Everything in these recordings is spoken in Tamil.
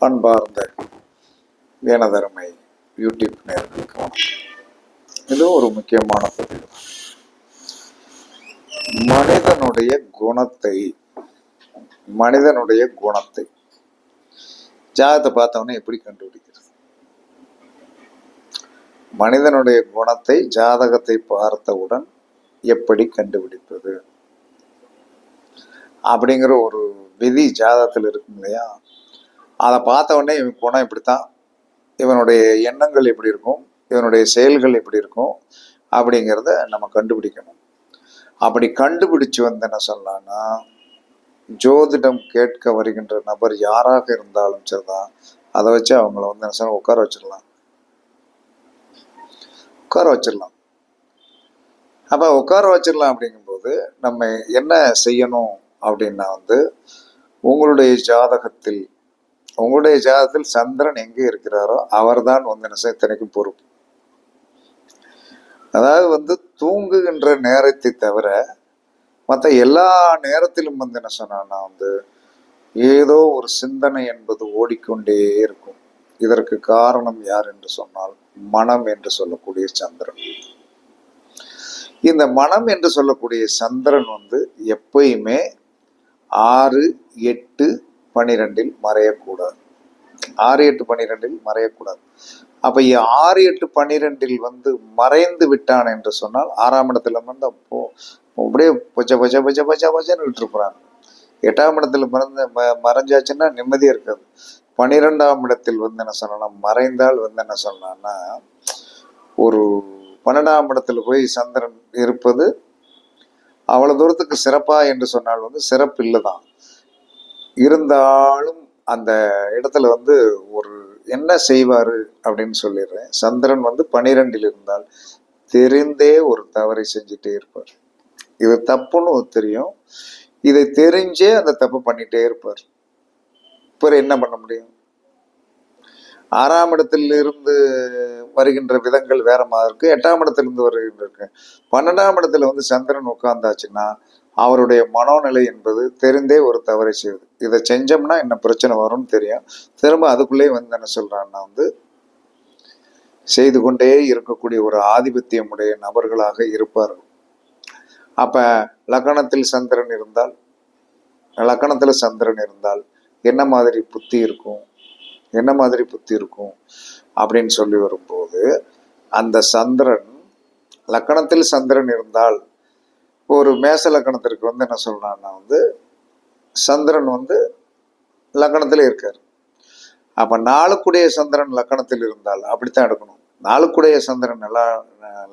அன்பார்ந்த ஏனதருமை யூடியூப் நேயர்களுக்கு வணக்கம். இது ஒரு முக்கியமான பதிவு. மனிதனுடைய குணத்தை ஜாதகத்தை பார்த்தவொடனே எப்படி கண்டுபிடிக்கிறது? மனிதனுடைய குணத்தை ஜாதகத்தை பார்த்தவுடன் எப்படி கண்டுபிடிப்பது அப்படிங்கிற ஒரு விதி ஜாதகத்தில் இருக்கும் இல்லையா? அதை பார்த்த உடனே இவன் குணம் இப்படித்தான், இவனுடைய எண்ணங்கள் எப்படி இருக்கும், இவனுடைய செயல்கள் எப்படி இருக்கும் அப்படிங்கிறத நம்ம கண்டுபிடிக்கணும். அப்படி கண்டுபிடிச்சு வந்து என்ன சொல்லலாம்னா, ஜோதிடம் கேட்க வருகின்ற நபர் யாராக இருந்தாலும் சரிதான், அதை வச்சு அவங்கள வந்து என்ன சொல்ல உட்கார வச்சிடலாம். அப்போ உட்கார வச்சிடலாம். அப்படிங்கும்போது நம்ம என்ன செய்யணும் அப்படின்னா வந்து, உங்களுடைய ஜாதகத்தில் சந்திரன் எங்கே இருக்கிறாரோ அவர்தான் வந்து என்ன இத்தனைக்கும் பொறுப்பு. அதாவது வந்து தூங்குகின்ற நேரத்தை தவிர மற்ற எல்லா நேரத்திலும் வந்து என்ன சொன்னா வந்து ஏதோ ஒரு சிந்தனை என்பது ஓடிக்கொண்டே இருக்கும். இதற்கு காரணம் யார் என்று சொன்னால் மனம் என்று சொல்லக்கூடிய சந்திரன். இந்த மனம் என்று சொல்லக்கூடிய சந்திரன் வந்து எப்பயுமே 6, 8, 12 மறையக்கூடாது. 6, 8, 12 மறையக்கூடாது. அப்ப 6, 8, 12 வந்து மறைந்து விட்டான் என்று சொன்னால் 6ஆம் இடத்துல வந்து அப்போ அப்படியே பச்சைன்னு விட்டுருப்பாங்க. 8ஆம் இடத்துல மறைஞ்சாச்சுன்னா நிம்மதியா இருக்காது. 12ஆம் இடத்தில் வந்து என்ன சொல்லலாம், மறைந்தால் வந்து என்ன சொல்லலாம்னா, ஒரு 12ஆம் இடத்துல போய் சந்திரன் இருப்பது அவ்வளவு தூரத்துக்கு சிறப்பா என்று சொன்னால் வந்து சிறப்பு இல்லைதான். இருந்தாலும் அந்த இடத்துல வந்து ஒரு என்ன செய்வாரு அப்படின்னு சொல்லிடுறேன். சந்திரன் வந்து 12 இருந்தால் தெரிந்தே ஒரு தவறை செஞ்சுட்டே இருப்பார். இது தப்புன்னு தெரியும், இதை தெரிஞ்சே அந்த தப்பு பண்ணிட்டே இருப்பார். பிறகு என்ன பண்ண முடியும்? 6ஆம் இடத்தில் இருந்து வருகின்ற விதங்கள் வேற மாதிரி இருக்கு, 8ஆம் இடத்துல இருந்து வருகின்ற இருக்கு. 12ஆம் இடத்துல வந்து சந்திரன் உட்கார்ந்தாச்சுன்னா அவருடைய மனோநிலை என்பது தெரிந்தே ஒரு தவறை செய்யுது. இதை செஞ்சோம்னா என்ன பிரச்சனை வரும்னு தெரியும். திரும்ப அதுக்குள்ளே வந்து என்ன சொல்றான்னா வந்து செய்து கொண்டே இருக்கக்கூடிய ஒரு ஆதிபத்தியமுடைய நபர்களாக இருப்பார்கள். அப்ப லக்னத்தில் சந்திரன் இருந்தால் என்ன மாதிரி புத்தி இருக்கும் அப்படின்னு சொல்லி வரும்போது, அந்த சந்திரன் லக்னத்தில் சந்திரன் இருந்தால், ஒரு மேச லக்னத்திற்கு வந்து என்ன சொல்றான்னா வந்து சந்திரன் வந்து லக்னத்துல இருக்காரு. அப்ப 4 சந்திரன் லக்னத்தில் இருந்தால் அப்படித்தான் எடுக்கணும். 4 சந்திரன்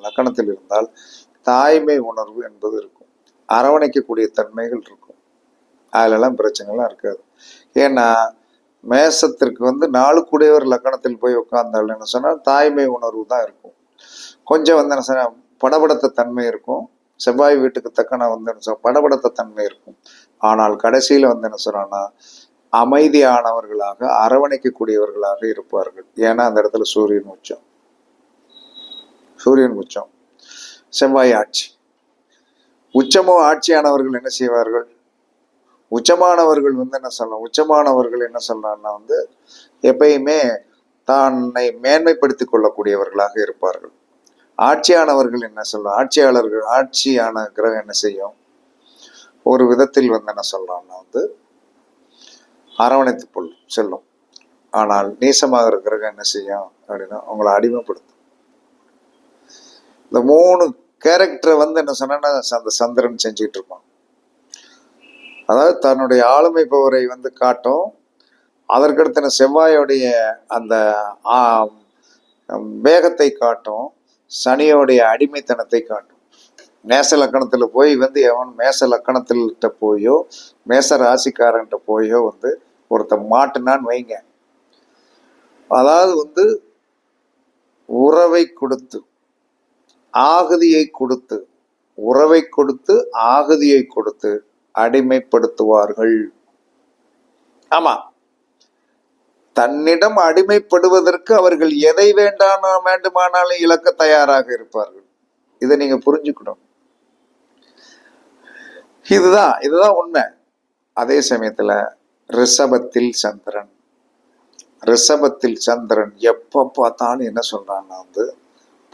லக்னத்தில் இருந்தால் தாய்மை உணர்வு என்பது இருக்கும், அரவணைக்கக்கூடிய தன்மைகள் இருக்கும், அதுலெல்லாம் பிரச்சனைலாம் இருக்காது. ஏன்னா மேசத்திற்கு வந்து 4 லக்னத்தில் போய் உட்கார்ந்தால் என்ன சொன்னால் தாய்மை உணர்வு தான் இருக்கும். கொஞ்சம் வந்து என்ன சொன்ன படபடத்த தன்மை இருக்கும். செவ்வாய் வீட்டுக்கு தக்கன வந்து படபடத்த தன்மை இருக்கும். ஆனால் கடைசியில வந்து என்ன சொல்றான்னா அமைதியானவர்களாக அரவணைக்கக்கூடியவர்களாக இருப்பார்கள். ஏன்னா அந்த இடத்துல சூரியன் உச்சம், செவ்வாய் ஆட்சி. ஆட்சியானவர்கள் என்ன செய்வார்கள்? உச்சமானவர்கள் என்ன சொல்றாங்கன்னா வந்து எப்பயுமே தன்னை மேன்மைப்படுத்திக் கொள்ளக்கூடியவர்களாக இருப்பார்கள். ஆட்சியானவர்கள் என்ன ஆட்சியான கிரகம் என்ன செய்யும்? ஒரு விதத்தில் வந்து என்ன சொல்றான்னா வந்து அரவணைத்து செல்லும். ஆனால் நீசமாக கிரகம் என்ன செய்யும் அப்படின்னா உங்களை அடிமைப்படுத்தும். இந்த 3 கேரக்டரை வந்து என்ன சொன்னா அந்த சந்திரன் செஞ்சுட்டு இருப்பான். அதாவது தன்னுடைய ஆளுமை பவரை வந்து காட்டும். அதற்கடுத்த செவ்வாயோடைய அந்த வேகத்தை காட்டும், சனியோடைய அடிமைத்தனத்தை காட்டும். மேச லக்கணத்துல போய் வந்து எவன் மேச லக்கணத்தில்கிட்ட போயோ மேச ராசிக்காரன்ட்ட போயோ வந்து ஒருத்தன் மாட்டுனான்னு வைங்க, அதாவது வந்து உறவை கொடுத்து ஆகுதியை கொடுத்து அடிமைப்படுத்துவார்கள். ஆமா, தன்னிடம் அடிமைப்படுவதற்கு அவர்கள் எதை வேண்டுமானாலும் இழக்க தயாராக இருப்பார்கள். இதை நீங்க புரிஞ்சுக்கணும். இதுதான் உண்மை. அதே சமயத்துல ரிஷபத்தில் சந்திரன் ரிஷபத்தில் சந்திரன். எப்ப பார்த்தாலும் என்ன சொல்றான்னா வந்து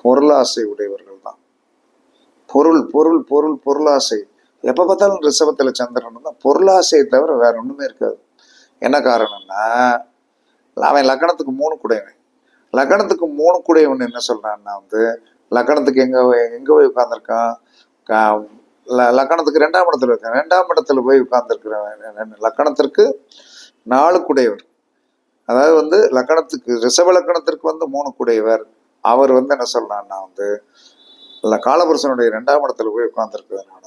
பொருளாசை உடையவர்கள் தான். பொருள் பொருள் பொருள் பொருளாசை. எப்ப பார்த்தாலும் ரிஷபத்துல சந்திரன் தான். பொருளாசையை தவிர வேற ஒண்ணுமே இருக்காது. என்ன காரணம்னா அவன் லக்னத்துக்கு 3 குடையவன். லக்னத்துக்கு 3 குடையவன் என்ன சொல்றான்னா வந்து லக்னத்துக்கு எங்க எங்க போய் உட்கார்ந்துருக்கான், லக்னத்துக்கு 2ஆம் இடத்துல இருக்கான். 2ஆம் இடத்துல போய் உட்கார்ந்துருக்கிறவன் லக்னத்திற்கு 4 குடையவர். அதாவது வந்து லக்னத்துக்கு ரிஷப லக்னத்திற்கு வந்து 3 குடையவர். அவர் வந்து என்ன சொல்றான்னா வந்து காலபுருஷனுடைய 2ஆம் இடத்துல போய் உட்கார்ந்துருக்கிறதுனால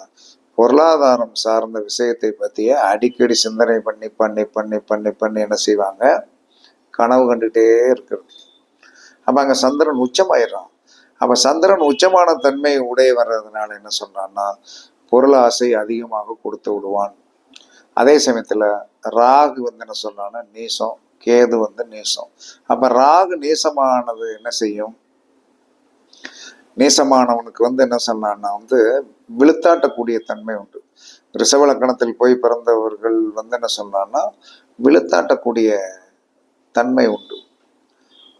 பொருளாதாரம் சார்ந்த விஷயத்தை பற்றிய அடிக்கடி சிந்தனை பண்ணி பண்ணி பண்ணி பண்ணி பண்ணி என்ன செய்வாங்க, கனவு கண்டுகிட்டே இருக்கிறது. அப்போ அங்கே சந்திரன் உச்சமாயிடுறான். அப்போ சந்திரன் உச்சமான தன்மை உடைய வர்றதுனால என்ன சொல்றான்னா பொருளாசை அதிகமாக கொடுத்து விடுவான். அதே சமயத்தில் ராகு வந்து என்ன சொல்றான்னா நீசம், கேது வந்து நீசம். அப்போ ராகு நீசமானது என்ன செய்யும், நீசமானவனுக்கு வந்து என்ன சொன்னான்னா வந்து விழுத்தாட்டக்கூடிய தன்மை உண்டு. ரிஷப லக்னத்தில் போய் பிறந்தவர்கள் வந்து என்ன சொன்னான்னா விழுத்தாட்டக்கூடிய தன்மை உண்டு.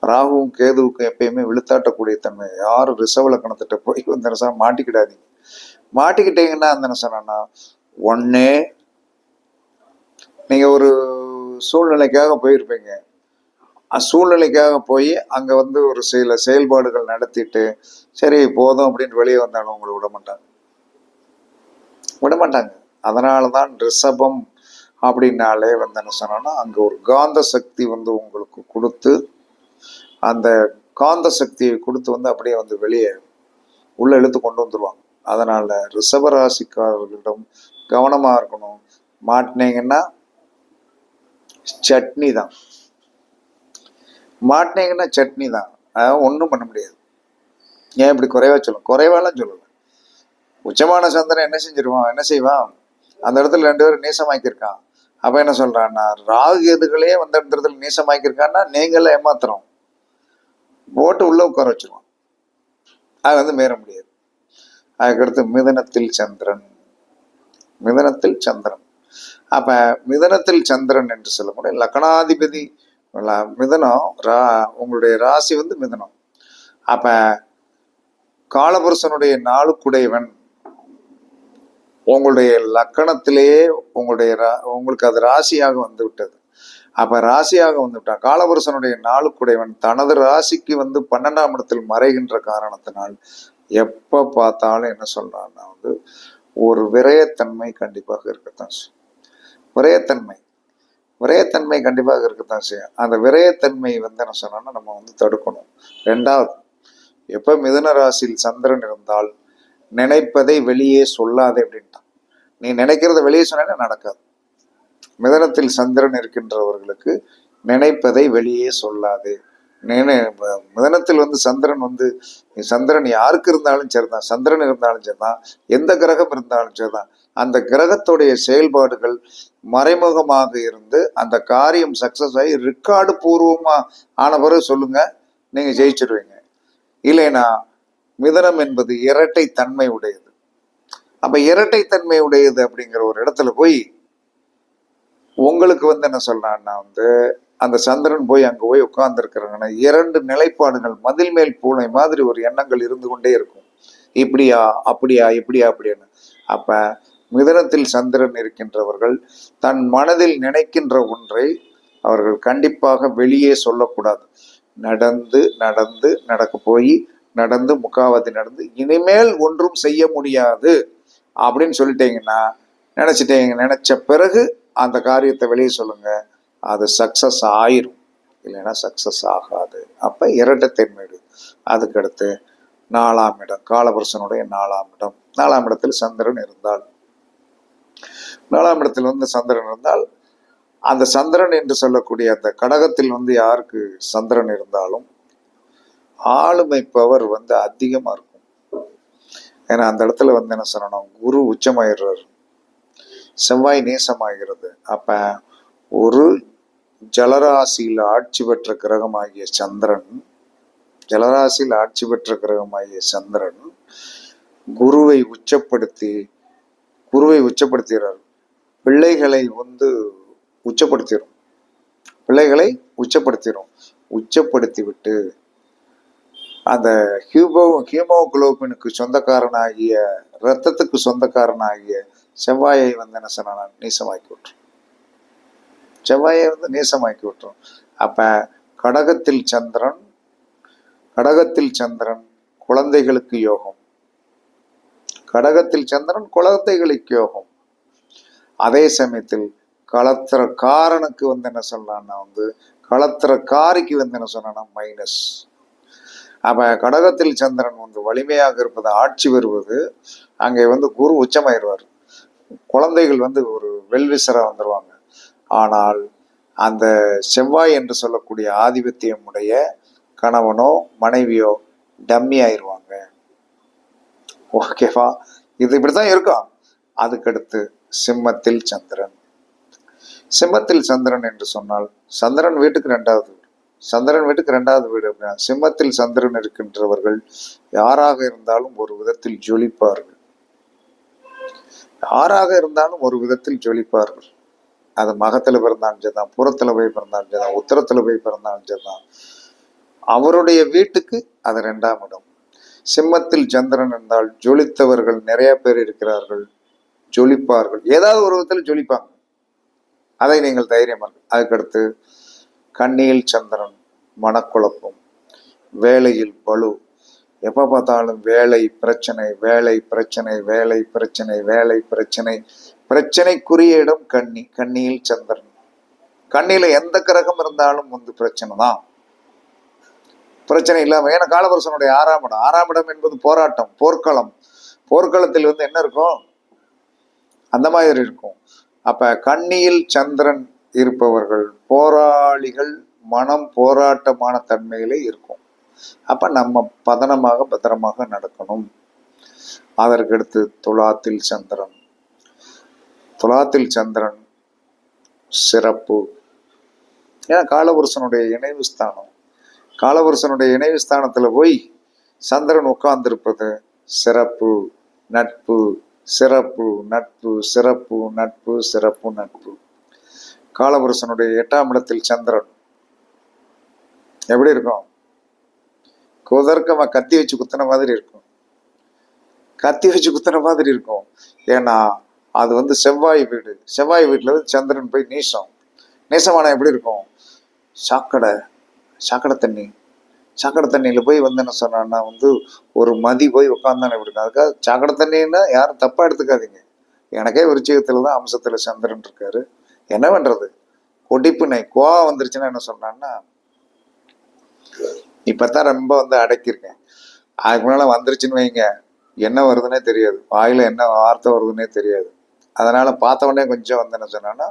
ராகுவும் கேதுவுக்கும் எப்பயுமே விழுத்தாட்டக்கூடிய தன்மை. யாரும் ரிஷப லக்னத்திட்ட போய் வந்து என்ன சொன்னா மாட்டிக்கிடாதீங்க. மாட்டிக்கிட்டீங்கன்னா அந்த என்ன சொன்னா ஒன்னே நீங்க ஒரு சூழ்நிலைக்காக போயிருப்பீங்க. சூழ்நிலைக்காக போய் அங்க வந்து ஒரு சில செயல்பாடுகள் நடத்திட்டு சரி போதும் அப்படின்னு வெளியே வந்தாலும் உங்களை விட மாட்டாங்க. அதனாலதான் ரிஷபம் அப்படின்னாலே வந்து என்ன சொன்னா அங்க ஒரு காந்த சக்தி வந்து உங்களுக்கு கொடுத்து அந்த காந்த சக்தியை கொடுத்து வந்து அப்படியே வந்து வெளியே உள்ள இழுத்து கொண்டு வந்துருவாங்க. அதனால ரிஷபராசிக்காரர்களிடம் கவனமா இருக்கணும். மாட்டினீங்கன்னா சட்னி தான், மாட்டினீங்கன்னா சட்னி தான். அதாவது ஒன்றும் பண்ண முடியாது. ஏன் இப்படி குறைவா சொல்லும், குறைவாலாம் சொல்லல. உச்சமான சந்திரன் என்ன செஞ்சிருவான், என்ன செய்வான், அந்த இடத்துல 2 பேரும் நீசமாக்கியிருக்கான். அப்ப என்ன சொல்றான்னா ராகு எதுகளே வந்து அந்த இடத்துல நீசமாக்கியிருக்கான்னா நீங்களே ஏமாத்துறோம் போட்டு உள்ள உட்கார வச்சிருவான். அது வந்து மீற முடியாது. அதுக்கடுத்து மிதனத்தில் சந்திரன். மிதனத்தில் சந்திரன். அப்ப மிதனத்தில் சந்திரன் என்று சொல்லக்கூடிய லக்னாதிபதி மிதனம், உங்களுடைய ராசி வந்து மிதனம். அப்ப காலபுருஷனுடைய 4 குடையவன் உங்களுடைய லக்கணத்திலேயே உங்களுக்கு அது ராசியாக வந்து விட்டது. அப்ப ராசியாக வந்து விட்டான். காலபுருஷனுடைய 4 குடையவன் தனது ராசிக்கு வந்து 12ஆம் இடத்தில் மறைகின்ற காரணத்தினால் எப்ப பார்த்தாலும் என்ன சொல்றான்னா வந்து ஒரு விரயத்தன்மை கண்டிப்பாக இருக்கத்தான் செய்யும். விரயத்தன்மை கண்டிப்பாக இருக்கத்தான் செய்யும். அந்த விரயத்தன்மை வந்து என்ன சொன்னா நம்ம வந்து தடுக்கணும். 2வது, எப்ப மிதுன ராசியில் சந்திரன் இருந்தால் நினைப்பதை வெளியே சொல்லாதே அப்படின்ட்டான். நீ நினைக்கிறத வெளியே சொன்னா நடக்காது. மிதனத்தில் சந்திரன் இருக்கின்றவர்களுக்கு நினைப்பதை வெளியே சொல்லாது. மிதனத்தில் வந்து சந்திரன் யாருக்கு இருந்தாலும் சரிதான், சந்திரன் இருந்தாலும் சரிதான், எந்த கிரகம் இருந்தாலும் சரிதான், அந்த கிரகத்துடைய செயல்பாடுகள் மறைமுகமாக இருந்து அந்த காரியம் சக்சஸ் ஆகி ரெக்கார்டு பூர்வமா ஆன பிறகு சொல்லுங்க, நீங்க ஜெயிச்சிருவீங்க. இல்லைன்னா மிதனம் என்பது இரட்டை தன்மை உடையது. அப்ப இரட்டை தன்மை உடையது அப்படிங்கிற ஒரு இடத்துல போய் உங்களுக்கு வந்து என்ன சொல்றான்னா வந்து அந்த சந்திரன் போய் அங்க போய் உட்கார்ந்து இருக்கிறாங்கன்னா 2 நிலைப்பாடுகள் மதில் மேல் பூனை மாதிரி ஒரு எண்ணங்கள் இருந்து கொண்டே இருக்கும். இப்படியா அப்படியா இப்படியா அப்படின்னு. அப்ப மிதனத்தில் சந்திரன் இருக்கின்றவர்கள் தன் மனதில் நினைக்கின்ற ஒன்றை அவர்கள் கண்டிப்பாக வெளியே சொல்லக்கூடாது. நடந்து நடந்து நடந்து முக்காவாதி நடந்து இனிமேல் ஒன்றும் செய்ய முடியாது அப்படின்னு சொல்லிட்டீங்கன்னா நினைச்ச பிறகு அந்த காரியத்தை வெளியே சொல்லுங்க, அது சக்சஸ் ஆயிரும். இல்லைன்னா சக்சஸ் ஆகாது. அப்ப இரட்டைத்தன்மை. அதுக்கடுத்து 4ஆம் இடம், காலபுருஷனுடைய 4ஆம் இடம். 4ஆம் இடத்தில் சந்திரன் இருந்தால், 4ஆம் இடத்தில் வந்து சந்திரன் இருந்தால் அந்த சந்திரன் என்று சொல்லக்கூடிய அந்த கடகத்தில் வந்து யாருக்கு சந்திரன் இருந்தாலும் ஆளுமை பவர் வந்து அதிகமா இருக்கும். ஏன்னா அந்த இடத்துல வந்து என்ன சொல்லணும், குரு உச்சமாயிடுறாரு, செவ்வாய் நேசமாகிறது. அப்ப ஒரு ஜலராசியில் ஆட்சி பெற்ற கிரகமாகிய சந்திரன், ஜலராசியில் ஆட்சி பெற்ற கிரகமாகிய சந்திரன் குருவை உச்சப்படுத்துகிறார். பிள்ளைகளை வந்து உச்சப்படுத்திடும். பிள்ளைகளை உச்சப்படுத்திடும். உச்சப்படுத்தி விட்டு அந்த ஹீமோகுளோபினுக்கு சொந்தக்காரனாகிய, இரத்தத்துக்கு சொந்தக்காரனாகிய செவ்வாயை வந்து என்ன சொன்னா நீசமாக்கி விட்டுரும். செவ்வாயை வந்து நீசமாக்கி விட்டுரும். அப்ப கடகத்தில் சந்திரன் குழந்தைகளுக்கு யோகம். கடகத்தில் சந்திரன் குழந்தைகளுக்கு யோகம். அதே சமயத்தில் களத்திரக்காரனுக்கு வந்து என்ன சொல்லலாம்னா வந்து களத்திரக்காரிக்கு வந்து என்ன சொன்னா மைனஸ். அப்ப கடகத்தில் சந்திரன் வந்து வலிமையாக இருப்பது, ஆட்சி வருவது, அங்கே வந்து குரு உச்சமாயிருவார். குழந்தைகள் வந்து ஒரு வெல்விசரா வந்துருவாங்க. ஆனால் அந்த செவ்வாய் என்று சொல்லக்கூடிய ஆதிபத்தியம் உடைய கணவனோ மனைவியோ டம்மி ஆயிடுவாங்க. ஓகேவா? இது இப்படித்தான் இருக்கும். அதுக்கடுத்து சிம்மத்தில் சந்திரன். சிம்மத்தில் சந்திரன் என்று சொன்னால் சந்திரன் வீட்டுக்கு 2வது வீடு. சந்திரன் வீட்டுக்கு 2வது வீடு அப்படின்னா சிம்மத்தில் சந்திரன் இருக்கின்றவர்கள் யாராக இருந்தாலும் ஒரு விதத்தில் ஜொலிப்பார்கள். யாராக இருந்தாலும் ஒரு விதத்தில் ஜொலிப்பார்கள். அது மகத்துல பிறந்தாலும் சரிதான், புறத்துல போய் பிறந்தாலும் சரிதான், உத்தரத்துல போய் பிறந்தாலும் சரிதான், அவருடைய வீட்டுக்கு அது 2ஆம் இடம். சிம்மத்தில் சந்திரன் என்றால் ஜொலித்தவர்கள் நிறைய பேர் இருக்கிறார்கள். ஜொலிப்பார்கள், ஏதாவது ஒரு விதத்தில் ஜொலிப்பாங்க. அதை நீங்கள் தைரியமாக. அதுக்கடுத்து கன்னியில் சந்திரன் மனக்குழப்பம், வேலையில் பலு, எப்ப பார்த்தாலும் வேலை பிரச்சனை, வேலை பிரச்சனை, வேலை பிரச்சனை, வேலை பிரச்சனை. பிரச்சனைக்குரிய இடம் கன்னி. கன்னியில் சந்திரன். கன்னியில எந்த கிரகம் இருந்தாலும் வந்து பிரச்சனை தான். பிரச்சனை இல்லாம, ஏன்னா காலபுருஷனுடைய 6ஆம் இடம். 6ஆம் இடம் என்பது போராட்டம், போர்க்களம். போர்க்களத்தில் வந்து என்ன இருக்கும், அந்த மாதிரி இருக்கும். அப்ப கன்னியில் சந்திரன் இருப்பவர்கள் போராளிகள், மனம் போராட்டமான தன்மையிலே இருக்கும். அப்ப நம்ம பத்திரமாக நடக்கணும். அதற்கடுத்து துலாத்தில் சந்திரன். துலாத்தில் சந்திரன் சிறப்பு. ஏன்னா காலபுருஷனுடைய இணைவு ஸ்தானம். காலபுருஷனுடைய இணைவு ஸ்தானத்துல போய் சந்திரன் உட்கார்ந்திருப்பது சிறப்பு, நட்பு, சிறப்பு, நட்பு, சிறப்பு, நட்பு, சிறப்பு, நட்பு. காலபுருஷனுடைய 8ஆம் இடத்தில் சந்திரன் எப்படி இருக்கும்? குதர்க்கமா கத்தி வச்சு குத்துன மாதிரி இருக்கும். கத்தி வச்சு குத்துன மாதிரி இருக்கும். ஏன்னா அது வந்து செவ்வாய் வீடு. செவ்வாய் வீட்டுல வந்து சந்திரன் போய் நீசம். நீசமான எப்படி இருக்கும்? சாக்கடை தண்ணியில போய் வந்து என்ன சொன்னா வந்து ஒரு மதி போய் உட்காந்தானே எப்படி இருக்கும். அதுக்காக சாக்கடை தண்ணின்னா யாரும் தப்பா எடுத்துக்காதீங்க. எனக்கே விருச்சிகத்துலதான் அம்சத்துல சந்திரன் இருக்காரு. என்ன பண்றது? கொடிப்பு கோவம் வந்துருச்சுன்னா என்ன சொன்னான்னா, இப்பதான் ரொம்ப வந்து அடக்கியிருக்கேன். அதுக்கு முன்னால வந்துருச்சுன்னு வைங்க, என்ன வருதுன்னே தெரியாது, வாயில என்ன வார்த்தை வருதுன்னே தெரியாது. அதனால பார்த்தவொடனே கொஞ்சம் வந்து என்ன சொன்னா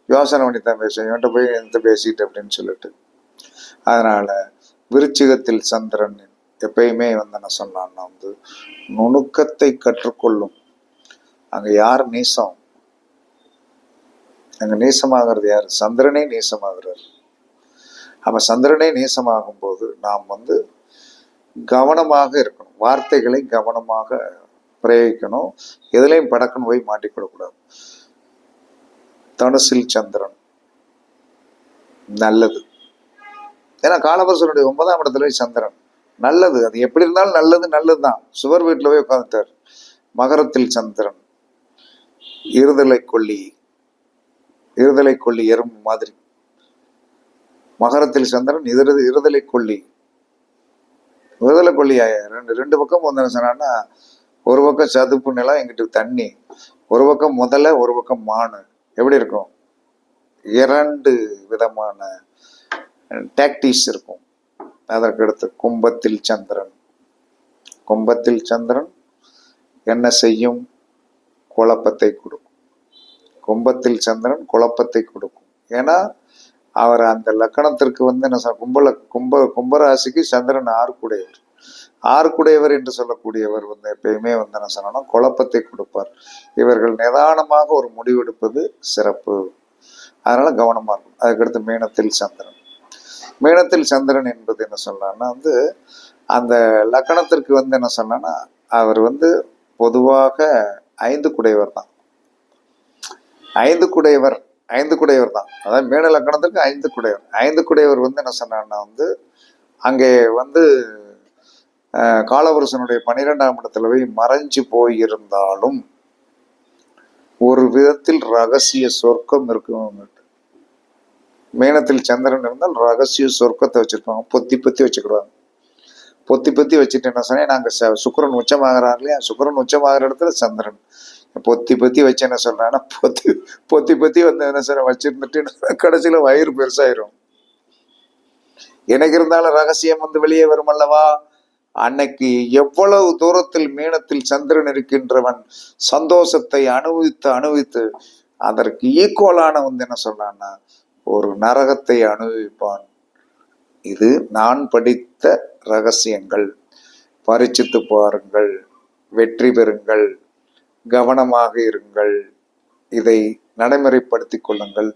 யோசனை பண்ணி தான் பேசுவேன், இவன்கிட்ட போய் எந்த பேசிட்டு அப்படின்னு சொல்லிட்டு. அதனால விருச்சிகத்தில் சந்திரன் எப்பயுமே வந்து என்ன சொன்னான்னா வந்து நுணுக்கத்தை கற்றுக்கொள்ளும். அங்க யார் நீசம்? அங்க நீசமாகிறது யார்? சந்திரனே நீசமாகிறார். அப்ப சந்திரனே நீசமாகும் போது நாம் வந்து கவனமாக இருக்கணும். வார்த்தைகளை கவனமாக பிரயோகிக்கணும். எதுலையும் படக்குன்னு போய் மாட்டிக்கூடக்கூடாது. தனுசில் சந்திரன் நல்லது. ஏன்னா காலபுருஷனுடைய 9ஆம் இடத்துல சந்திரன் நல்லது. அது எப்படி இருந்தாலும் நல்லதுதான். சுவர் வீட்டுல போய் உட்காந்துட்டார். மகரத்தில் சந்திரன் இருதலை கொல்லி எறும்பு மாதிரி. மகரத்தில் சந்திரன் இருதலை கொல்லி ரெண்டு பக்கம் வந்து சொன்னா, ஒரு பக்கம் சதுப்பு நிலம், எங்கிட்ட தண்ணி, ஒரு பக்கம் முதல்ல, ஒரு பக்கம் மானு. எப்படி இருக்கும்? 2 விதமான டாக்டிக்ஸ் இருக்கும். அதற்கடுத்து கும்பத்தில் சந்திரன் என்ன செய்யும்? குழப்பத்தை கொடுக்கும். கும்பத்தில் சந்திரன் குழப்பத்தை கொடுக்கும். ஏன்னா அவர் அந்த லக்கணத்திற்கு வந்து என்ன கும்பராசிக்கு சந்திரன் 6 என்று சொல்லக்கூடியவர் வந்து எப்பயுமே வந்து என்ன சொன்னா குழப்பத்தை கொடுப்பார். இவர்கள் நிதானமாக ஒரு முடிவெடுப்பது சிறப்பு. அதனால கவனமா இருக்கும். அதுக்கடுத்து மீனத்தில் சந்திரன் என்பது என்ன சொன்னான்னா வந்து அந்த லக்கணத்திற்கு வந்து என்ன சொன்னா அவர் வந்து பொதுவாக 5 குடையவர் தான். 5 குடையவர் ஐந்து குடையவர் தான். அதாவது மீன லக்கணத்துக்கு ஐந்து குடையவர். ஐந்து குடையவர் வந்து என்ன சொன்னான்னா வந்து அங்கே வந்து காலபுருஷனுடைய 12ஆம் இடத்துல போய் மறைஞ்சு போயிருந்தாலும் ஒரு விதத்தில் ரகசிய சொர்க்கம் இருக்கும் அவங்ககிட்ட. மீனத்தில் சந்திரன் இருந்தால் ரகசிய சொர்க்கத்தை வச்சிருப்பாங்க, பொத்தி பொத்தி வச்சுக்கிடுவாங்க. பொத்தி பொத்தி வச்சுட்டு என்ன சொன்னேன், நாங்கள் சுக்கரன் உச்சமாகறாரு இல்லையா, சுக்கரன் உச்சமாகிற இடத்துல சந்திரன் பொத்தி பொத்தி வச்சு என்ன சொல்றாங்கன்னா, பொத்தி பொத்தி பொத்தி வந்து என்ன சொல்ற வச்சிருந்துட்டு கடைசியில வயிறு பெருசாயிரும். எனக்கு இருந்தாலும் ரகசியம் வந்து வெளியே வரும் அல்லவா. அன்னைக்கு எவ்வளவு தூரத்தில் மீனத்தில் சந்திரன் இருக்கின்றவன் சந்தோஷத்தை அனுபவித்து அதற்கு ஈக்குவலான வந்து என்ன சொல்றான்னா ஒரு நரகத்தை அனுபவிப்பான். இது நான் படித்த ரகசியங்கள். பரிச்சித்து பாருங்கள், வெற்றி பெறுங்கள், கவனமாக இருங்கள், இதை நடைமுறைப்படுத்தி கொள்ளுங்கள்.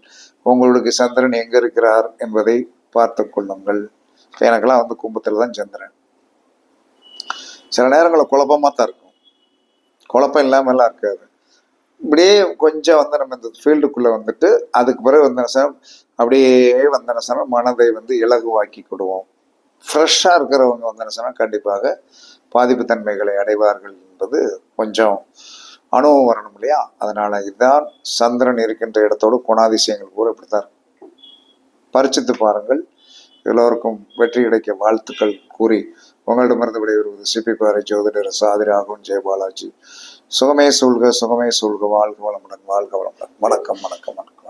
உங்களுக்கு சந்திரன் எங்க இருக்கிறார் என்பதை பார்த்து கொள்ளுங்கள். எனக்கெல்லாம் வந்து கும்பத்துல தான் சந்திரன். சில நேரங்களில் குழப்பமா தான் இருக்கும், குழப்பம் இல்லாமலாம் இருக்காது. இப்படியே கொஞ்சம் வந்து நம்ம இந்த ஃபீல்டுக்குள்ள வந்துட்டு அதுக்கு பிறகு வந்து அப்படியே வந்து மனதை வந்து இலகுவாக்கி கொடுவோம். ஃப்ரெஷ்ஷா இருக்கிறவங்க வந்து கண்டிப்பாக பாதிப்பு தன்மைகளை அடைவார்கள் என்பது கொஞ்சம் அனுபவம் வரணும் இல்லையா. அதனால இதுதான் சந்திரன் இருக்கின்ற இடத்தோடு குணாதிசயங்கள் கூட இப்படித்தான் இருக்கும். பரிச்சித்து பாருங்கள். எல்லோருக்கும் வெற்றி கிடைக்க வாழ்த்துக்கள் கூறி உங்களிடமிருந்து விடைபெறுவது சிபி பாறை ஜோதிடர் சாதி ராகவன் ஜெயபாலாஜி. சுகமே சூழ்க, சுகமே சூழ்க, வாழ்க வளமுடன், வாழ்க வளமுடன். வணக்கம், வணக்கம், வணக்கம்.